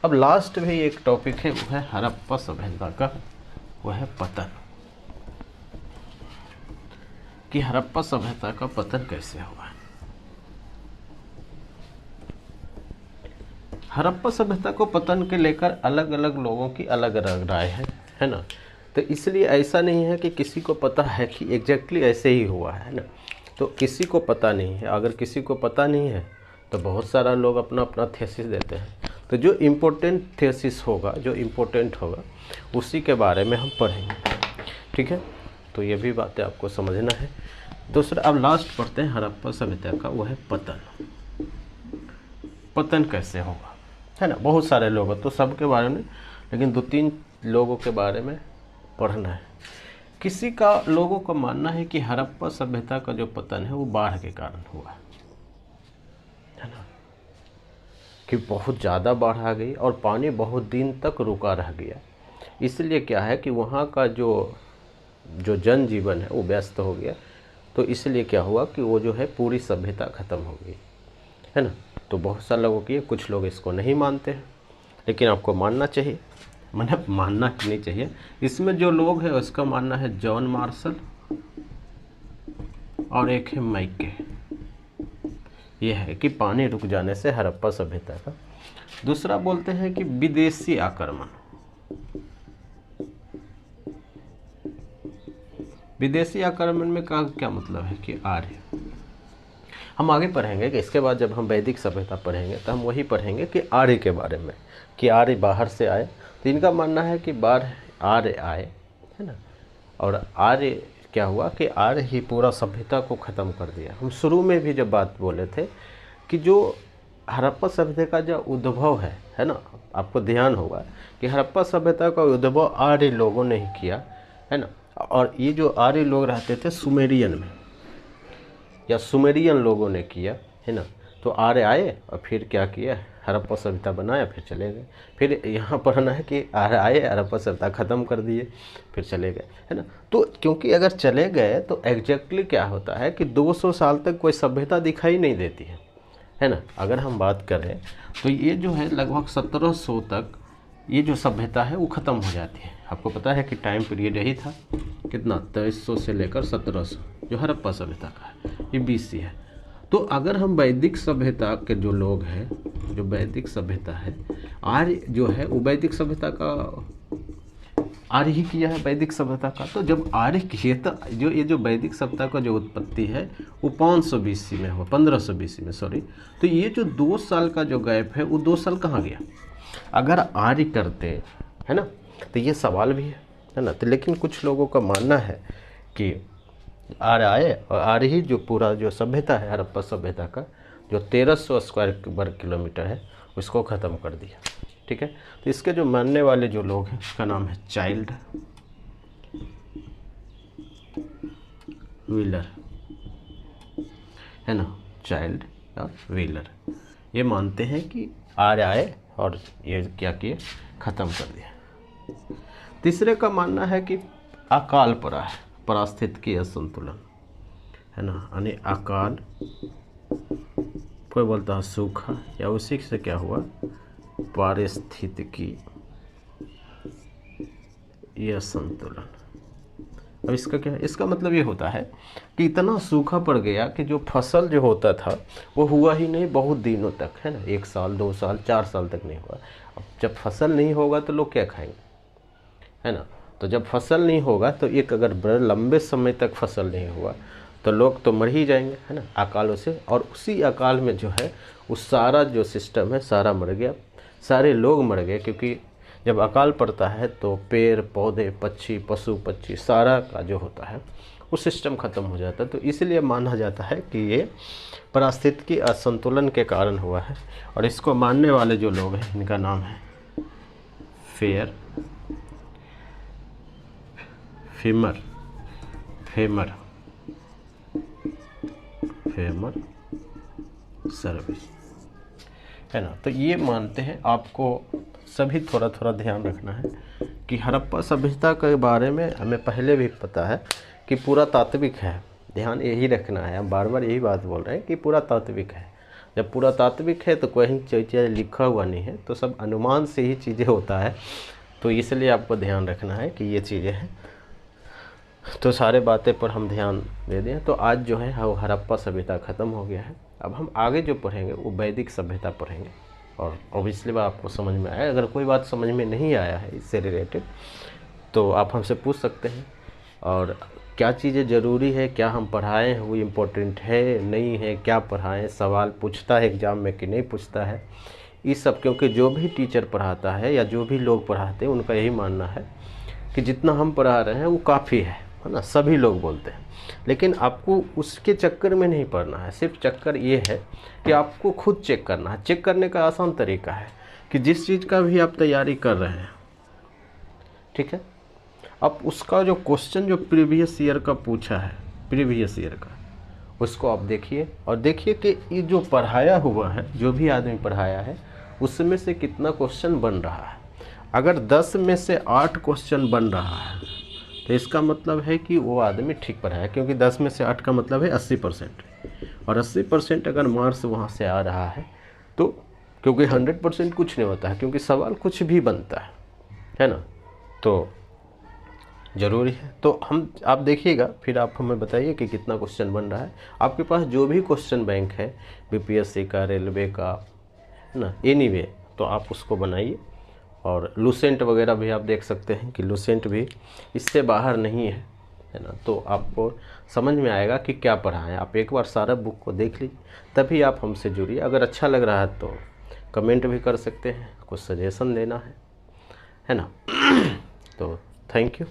अब लास्ट भी एक टॉपिक है, वो है हड़प्पा सभ्यता का, वो है पतन, कि हड़प्पा सभ्यता का पतन कैसे हुआ। हड़प्पा सभ्यता को पतन के लेकर अलग अलग लोगों की अलग अलग राय है ना। तो इसलिए ऐसा नहीं है कि किसी को पता है कि एग्जैक्टली ऐसे ही हुआ है ना, तो किसी को पता नहीं है। अगर किसी को पता नहीं है तो बहुत सारा लोग अपना अपना थीसिस देते हैं। तो जो इम्पोर्टेंट थीसिस होगा, जो इम्पोर्टेंट होगा, उसी के बारे में हम पढ़ेंगे, ठीक है। तो ये भी बातें आपको समझना है। दूसरा, अब लास्ट पढ़ते हैं हड़प्पा सभ्यता का, वो है पतन। पतन कैसे होगा, है ना। बहुत सारे लोग हैं तो सबके बारे में, लेकिन 2-3 लोगों के बारे में पढ़ना है। किसी का, लोगों का मानना है कि हड़प्पा सभ्यता का जो पतन है वो बाढ़ के कारण हुआ है ना, कि बहुत ज़्यादा बाढ़ आ गई और पानी बहुत दिन तक रुका रह गया। इसलिए क्या है कि वहाँ का जो जनजीवन है वो व्यस्त हो गया। तो इसलिए क्या हुआ कि वो जो है पूरी सभ्यता ख़त्म हो गई, है ना। तो बहुत सारे लोगों की, कुछ लोग इसको नहीं मानते हैं, लेकिन आपको मानना चाहिए, मतलब मानना नहीं चाहिए। इसमें जो लोग हैं उसका मानना है जॉन मार्शल और एक है मैके। ये है कि पानी रुक जाने से हड़प्पा सभ्यता का। दूसरा बोलते हैं कि विदेशी आक्रमण। विदेशी आक्रमण में का क्या मतलब है कि आर्य, हम आगे पढ़ेंगे कि इसके बाद जब हम वैदिक सभ्यता पढ़ेंगे तो हम वही पढ़ेंगे कि आर्य के बारे में, कि आर्य बाहर से आए। तो इनका मानना है कि बाहर आर्य आए, है ना, और आर्य क्या हुआ कि आर्य ही पूरा सभ्यता को ख़त्म कर दिया। हम शुरू में भी जब बात बोले थे कि जो हड़प्पा सभ्यता का जो उद्भव है ना, आपको ध्यान होगा कि हड़प्पा सभ्यता का उद्भव आर्य लोगों ने ही किया, है ना। और ये जो आर्य लोग रहते थे सुमेरियन में, या सुमेरियन लोगों ने किया, है ना। तो आर्य आए और फिर क्या किया, हड़प्पा सभ्यता बनाया, फिर चले गए। फिर यहाँ पढ़ना है कि आर्य आए, हड़प्पा सभ्यता ख़त्म कर दिए, फिर चले गए, है ना। तो क्योंकि अगर चले गए तो एग्जैक्टली क्या होता है कि 200 साल तक कोई सभ्यता दिखाई नहीं देती है ना। अगर हम बात करें तो ये जो है लगभग 1700 तक ये जो सभ्यता है वो ख़त्म हो जाती है। आपको पता है कि टाइम पीरियड यही था, कितना, 2300 से लेकर 1700, जो हड़प्पा सभ्यता का है, ये BC है। तो अगर हम वैदिक सभ्यता के जो लोग हैं, जो वैदिक सभ्यता है, आर्य जो है वो वैदिक सभ्यता का आर्य ही किया है वैदिक सभ्यता का। तो जब आर्य किए तो जो ये जो वैदिक सभ्यता का जो उत्पत्ति है वो 500 BC में हुआ, 1500 BC में, सॉरी। तो ये जो 2 साल का जो गैप है वो 2 साल कहाँ गया अगर आर्य करते, है ना। तो ये सवाल भी है ना। तो लेकिन कुछ लोगों का मानना है कि आर्य आए और आर्य ही जो पूरा जो सभ्यता है हड़प्पा सभ्यता का, जो 1300 स्क्वायर वर्ग किलोमीटर है, उसको ख़त्म कर दिया, ठीक है। तो इसके जो मानने वाले जो लोग हैं उसका नाम है चाइल्ड व्हीलर, है ना, चाइल्ड और व्हीलर। ये मानते हैं कि आर्य आए और ये क्या किए, ख़त्म कर दिया। तीसरे का मानना है कि अकाल पड़ा है, पारिस्थितिकी असंतुलन, है ना, यानी अकाल, कोई बोलता है सूखा, या उसी से क्या हुआ, पारिस्थितिकी ये असंतुलन। अब इसका क्या है, इसका मतलब ये होता है कि इतना सूखा पड़ गया कि जो फसल जो होता था वो हुआ ही नहीं बहुत दिनों तक, है ना, 1 साल 2 साल 4 साल तक नहीं हुआ। अब जब फसल नहीं होगा तो लोग क्या खाएंगे, है ना। तो जब फसल नहीं होगा तो एक अगर बड़े लंबे समय तक फसल नहीं हुआ तो लोग तो मर ही जाएंगे, है ना, अकालों से। और उसी अकाल में जो है वो सारा जो सिस्टम है सारा मर गया, सारे लोग मर गए। क्योंकि जब अकाल पड़ता है तो पेड़ पौधे पक्षी पशु पक्षी सारा का जो होता है वो सिस्टम ख़त्म हो जाता है। तो इसलिए माना जाता है कि ये पारिस्थितिकी असंतुलन के कारण हुआ है। और इसको मानने वाले जो लोग हैं इनका नाम है फेमर सर्विस, है ना। तो ये मानते हैं, आपको सभी थोड़ा थोड़ा ध्यान रखना है कि हड़प्पा सभ्यता के बारे में हमें पहले भी पता है कि पूरा तात्विक है। ध्यान यही रखना है, हम बार बार यही बात बोल रहे हैं कि पूरा तात्विक है। जब पूरा तात्विक है तो कोई चीज़ लिखा हुआ नहीं है, तो सब अनुमान से ही चीज़ें होता है। तो इसलिए आपको ध्यान रखना है कि ये चीज़ें हैं। तो सारे बातें पर हम ध्यान दे दें। तो आज जो है वो हड़प्पा सभ्यता ख़त्म हो गया है। अब हम आगे जो पढ़ेंगे वो वैदिक सभ्यता पढ़ेंगे, और ऑब्वियसली बात आपको समझ में आया। अगर कोई बात समझ में नहीं आया है इससे रिलेटेड तो आप हमसे पूछ सकते हैं, और क्या चीज़ें ज़रूरी है, क्या हम पढ़ाएं वो इम्पोर्टेंट है नहीं है, क्या पढ़ाएं, सवाल पूछता है एग्ज़ाम में कि नहीं पूछता है, इस सब। क्योंकि जो भी टीचर पढ़ाता है या जो भी लोग पढ़ाते हैं उनका यही मानना है कि जितना हम पढ़ा रहे हैं वो काफ़ी है ना, सभी लोग बोलते हैं। लेकिन आपको उसके चक्कर में नहीं पढ़ना है। सिर्फ चक्कर ये है कि आपको खुद चेक करना है। चेक करने का आसान तरीका है कि जिस चीज़ का भी आप तैयारी कर रहे हैं, ठीक है, अब उसका जो क्वेश्चन जो प्रीवियस ईयर का पूछा है, प्रीवियस ईयर का, उसको आप देखिए और देखिए कि ये जो पढ़ाया हुआ है, जो भी आदमी पढ़ाया है, उसमें से कितना क्वेश्चन बन रहा है। अगर 10 में से 8 क्वेश्चन बन रहा है तो इसका मतलब है कि वो आदमी ठीक पढ़ाया, क्योंकि 10 में से 8 का मतलब है 80%, और 80% अगर मार्क्स वहाँ से आ रहा है तो, क्योंकि 100% कुछ नहीं होता है, क्योंकि सवाल कुछ भी बनता है ना, तो ज़रूरी है। तो आप देखिएगा, फिर आप हमें बताइए कि कितना क्वेश्चन बन रहा है। आपके पास जो भी क्वेश्चन बैंक है, बीपीएससी का, रेलवे का, है ना, एनीवे, तो आप उसको बनाइए। और लूसेंट वगैरह भी आप देख सकते हैं कि लूसेंट भी इससे बाहर नहीं है ना, तो आपको समझ में आएगा कि क्या पढ़ा है। आप एक बार सारा बुक को देख लीजिए, तभी आप हमसे जुड़िए। अगर अच्छा लग रहा है तो कमेंट भी कर सकते हैं, कुछ सजेशन देना है ना। तो थैंक यू।